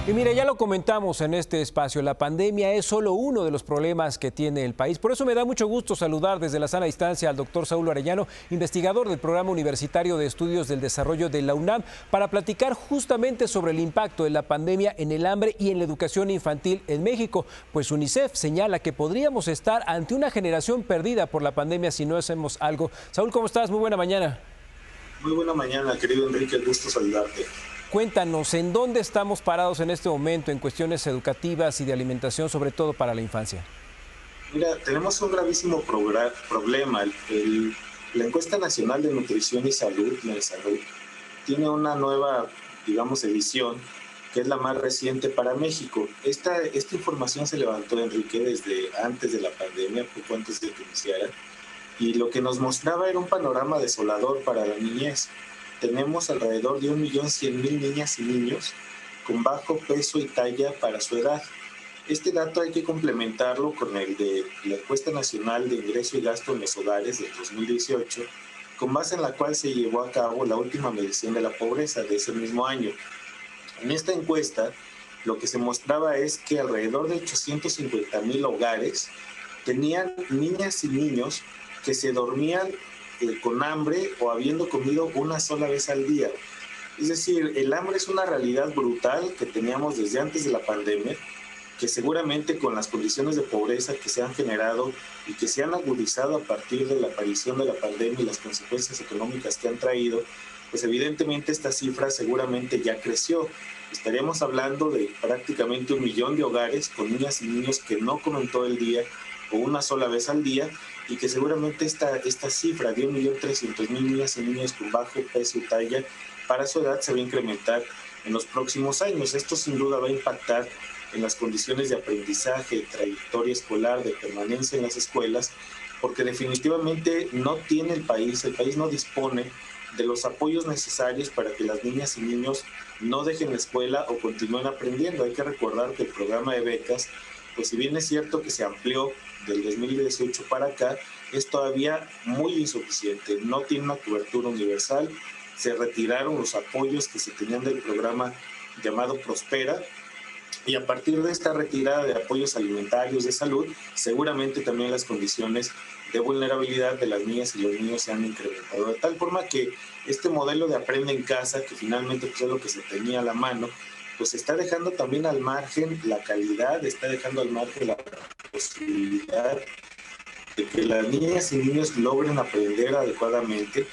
Y mire, ya lo comentamos en este espacio, la pandemia es solo uno de los problemas que tiene el país. Por eso me da mucho gusto saludar desde la sana distancia al doctor Saulo Arellano, investigador del Programa Universitario de Estudios del Desarrollo de la UNAM, para platicar justamente sobre el impacto de la pandemia en el hambre y en la educación infantil en México. Pues UNICEF señala que podríamos estar ante una generación perdida por la pandemia si no hacemos algo. Saúl, ¿cómo estás? Muy buena mañana. Muy buena mañana, querido Enrique, gusto saludarte. Cuéntanos, ¿en dónde estamos parados en este momento en cuestiones educativas y de alimentación, sobre todo para la infancia? Mira, tenemos un gravísimo problema. La Encuesta Nacional de Nutrición y Salud, la Salud, tiene una nueva, digamos, edición, que es la más reciente para México. Esta información se levantó, Enrique, desde antes de la pandemia, poco antes de que iniciara, y lo que nos mostraba era un panorama desolador para la niñez. Tenemos alrededor de 1.100.000 niñas y niños con bajo peso y talla para su edad. Este dato hay que complementarlo con el de la Encuesta Nacional de Ingreso y Gasto en los Hogares del 2018, con base en la cual se llevó a cabo la última medición de la pobreza de ese mismo año. En esta encuesta, lo que se mostraba es que alrededor de 850.000 hogares tenían niñas y niños que se dormían con hambre o habiendo comido una sola vez al día. Es decir, el hambre es una realidad brutal que teníamos desde antes de la pandemia, que seguramente con las condiciones de pobreza que se han generado y que se han agudizado a partir de la aparición de la pandemia y las consecuencias económicas que han traído, pues evidentemente esta cifra seguramente ya creció. Estaríamos hablando de prácticamente 1 millón de hogares con niñas y niños que no comen todo el día o una sola vez al día, y que seguramente esta cifra de 1.300.000 niñas y niños con bajo peso y talla para su edad se va a incrementar en los próximos años. Esto sin duda va a impactar en las condiciones de aprendizaje, trayectoria escolar, de permanencia en las escuelas, porque definitivamente no tiene el país no dispone de los apoyos necesarios para que las niñas y niños no dejen la escuela o continúen aprendiendo. Hay que recordar que el programa de becas, pues si bien es cierto que se amplió del 2018 para acá, es todavía muy insuficiente, no tiene una cobertura universal, se retiraron los apoyos que se tenían del programa llamado Prospera, y a partir de esta retirada de apoyos alimentarios de salud, seguramente también las condiciones de vulnerabilidad de las niñas y los niños se han incrementado, de tal forma que este modelo de aprende en casa, que finalmente pues, es lo que se tenía a la mano, pues está dejando también al margen la calidad, está dejando al margen la posibilidad de que las niñas y niños logren aprender adecuadamente.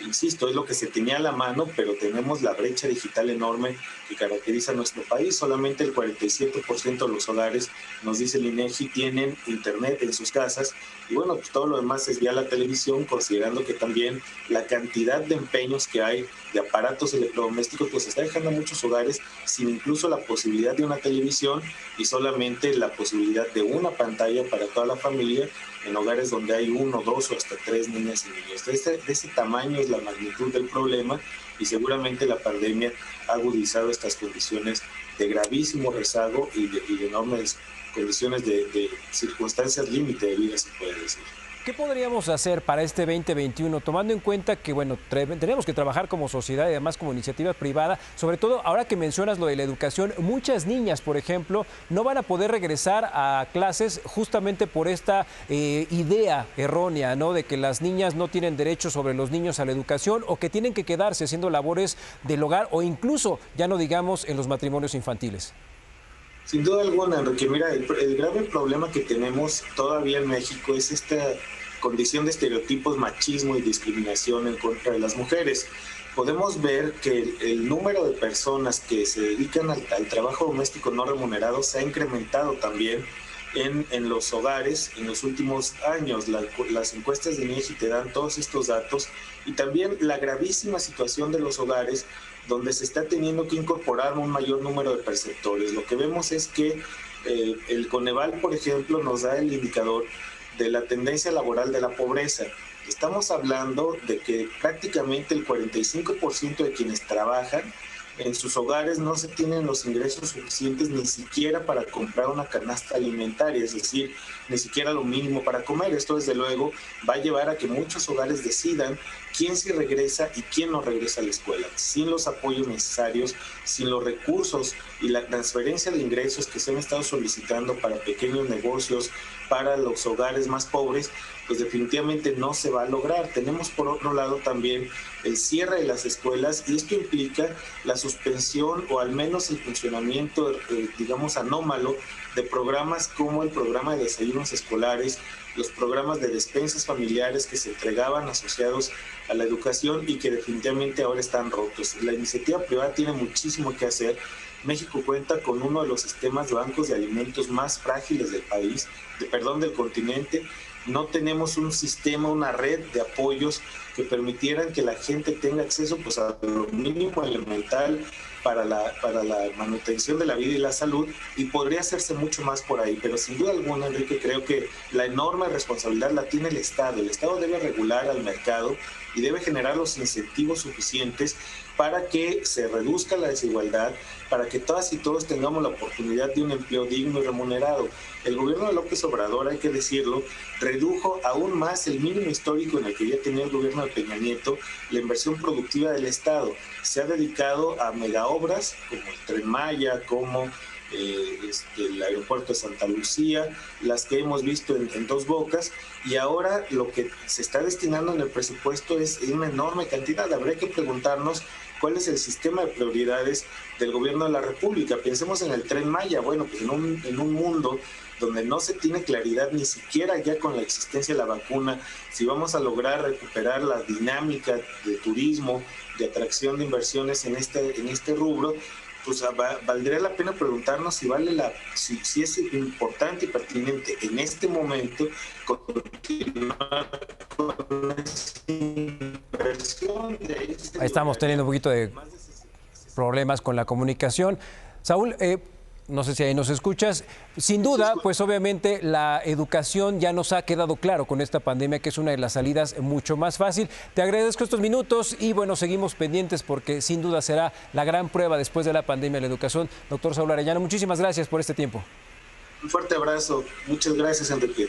Insisto, es lo que se tenía a la mano, pero tenemos la brecha digital enorme que caracteriza a nuestro país. Solamente el 47% de los hogares, nos dice el INEGI, tienen internet en sus casas. Y bueno, pues todo lo demás es vía la televisión, considerando que también la cantidad de empeños que hay de aparatos electrodomésticos, pues está dejando a muchos hogares sin incluso la posibilidad de una televisión y solamente la posibilidad de una pantalla para toda la familia, en hogares donde hay 1, 2 o hasta 3 niñas y niños. De ese tamaño es la magnitud del problema, y seguramente la pandemia ha agudizado estas condiciones de gravísimo rezago y de enormes condiciones de circunstancias límite de vida, se puede decir. ¿Qué podríamos hacer para este 2021, tomando en cuenta que, bueno, tenemos que trabajar como sociedad y además como iniciativa privada? Sobre todo, ahora que mencionas lo de la educación, muchas niñas, por ejemplo, no van a poder regresar a clases justamente por esta idea errónea, ¿no?, de que las niñas no tienen derecho sobre los niños a la educación o que tienen que quedarse haciendo labores del hogar o incluso, ya no digamos, en los matrimonios infantiles. Sin duda alguna, Enrique, mira, el grave problema que tenemos todavía en México es esta condición de estereotipos, machismo y discriminación en contra de las mujeres. Podemos ver que el número de personas que se dedican al trabajo doméstico no remunerado se ha incrementado también en los hogares en los últimos años. Las encuestas de INEGI te dan todos estos datos, y también la gravísima situación de los hogares donde se está teniendo que incorporar un mayor número de perceptores. Lo que vemos es que el Coneval, por ejemplo, nos da el indicador de la tendencia laboral de la pobreza. Estamos hablando de que prácticamente el 45% de quienes trabajan en sus hogares no se tienen los ingresos suficientes ni siquiera para comprar una canasta alimentaria, es decir, ni siquiera lo mínimo para comer. Esto desde luego va a llevar a que muchos hogares decidan quién sí regresa y quién no regresa a la escuela, sin los apoyos necesarios, sin los recursos y la transferencia de ingresos que se han estado solicitando para pequeños negocios, para los hogares más pobres, pues definitivamente no se va a lograr. Tenemos por otro lado también el cierre de las escuelas y esto implica la suspensión o al menos el funcionamiento, digamos, anómalo de programas como el programa de desayunos escolares, los programas de despensas familiares que se entregaban asociados a la educación y que definitivamente ahora están rotos. La iniciativa privada tiene muchísimo que hacer. México cuenta con uno de los sistemas de bancos de alimentos más frágiles del país, del continente. No tenemos un sistema, una red de apoyos que permitieran que la gente tenga acceso pues, a lo mínimo elemental para la manutención de la vida y la salud, y podría hacerse mucho más por ahí, pero sin duda alguna, Enrique, creo que la enorme responsabilidad la tiene el Estado. El Estado debe regular al mercado y debe generar los incentivos suficientes para que se reduzca la desigualdad, para que todas y todos tengamos la oportunidad de un empleo digno y remunerado. El gobierno de López Obrador, hay que decirlo, redujo aún más el mínimo histórico en el que ya tenía el gobierno de Peña Nieto la inversión productiva del Estado. Se ha dedicado a megaobras como el Tren Maya, como el aeropuerto de Santa Lucía, las que hemos visto en Dos Bocas, y ahora lo que se está destinando en el presupuesto es una enorme cantidad. Habría que preguntarnos cuál es el sistema de prioridades del gobierno de la República. Pensemos en el Tren Maya. Bueno, pues en un mundo donde no se tiene claridad ni siquiera ya con la existencia de la vacuna, si vamos a lograr recuperar la dinámica de turismo, de atracción de inversiones en este rubro, pues valdría la pena preguntarnos si es importante y pertinente en este momento continuar con esa inversión de Estamos teniendo un poquito de problemas con la comunicación. Saúl, no sé si ahí nos escuchas. Sin duda, pues obviamente la educación ya nos ha quedado claro con esta pandemia que es una de las salidas mucho más fácil. Te agradezco estos minutos y bueno, seguimos pendientes porque sin duda será la gran prueba después de la pandemia de la educación. Doctor Saúl Arellano, muchísimas gracias por este tiempo. Un fuerte abrazo. Muchas gracias, Enrique.